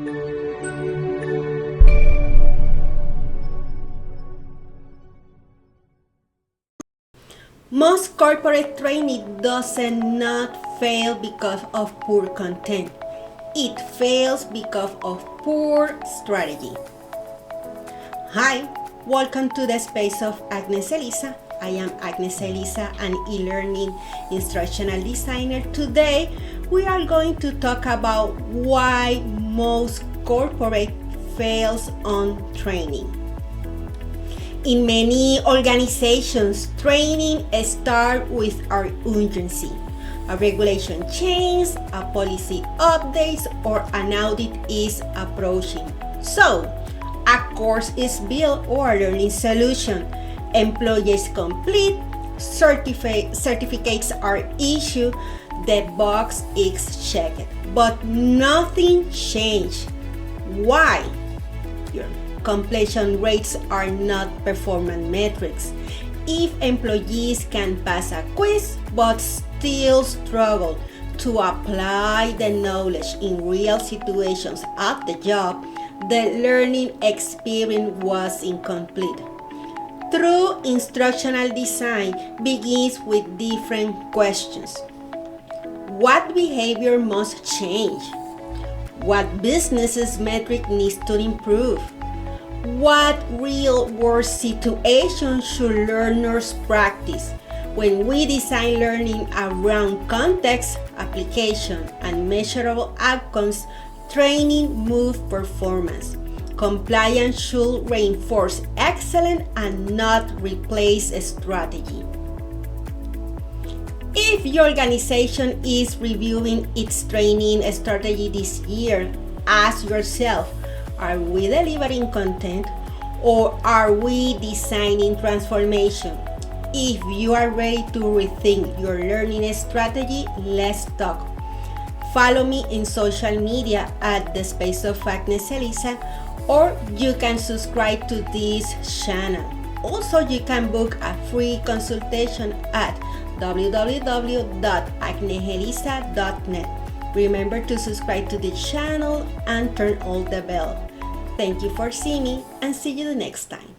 Most corporate training doesn't not fail because of poor content. It fails because of poor strategy. Hi, welcome to the space of Agnes Elisa. I am Agnes Elisa, an eLearning instructional designer. Today, we are going to talk about why most corporate fails on training. In many organizations, training starts with our urgency. A regulation change, a policy updates, or an audit is approaching. So, a course is built or a learning solution. Employees complete, certificates are issued, the box is checked. But nothing changed. Why? Your completion rates are not performance metrics. If employees can pass a quiz but still struggle to apply the knowledge in real situations at the job, the learning experience was incomplete. True instructional design begins with different questions. What behavior must change? What business metric needs to improve? What real-world situations should learners practice? When we design learning around context, application, and measurable outcomes, training moves performance. Compliance should reinforce excellence and not replace strategy. If your organization is reviewing its training strategy this year, ask yourself, are we delivering content or are we designing transformation? If you are ready to rethink your learning strategy, let's talk. Follow me in social media at the Space of Agnes Elisa, or you can subscribe to this channel. Also, you can book a free consultation at www.agneselisa.net. Remember to subscribe to the channel and turn on the bell. Thank you for seeing me and see you the next time.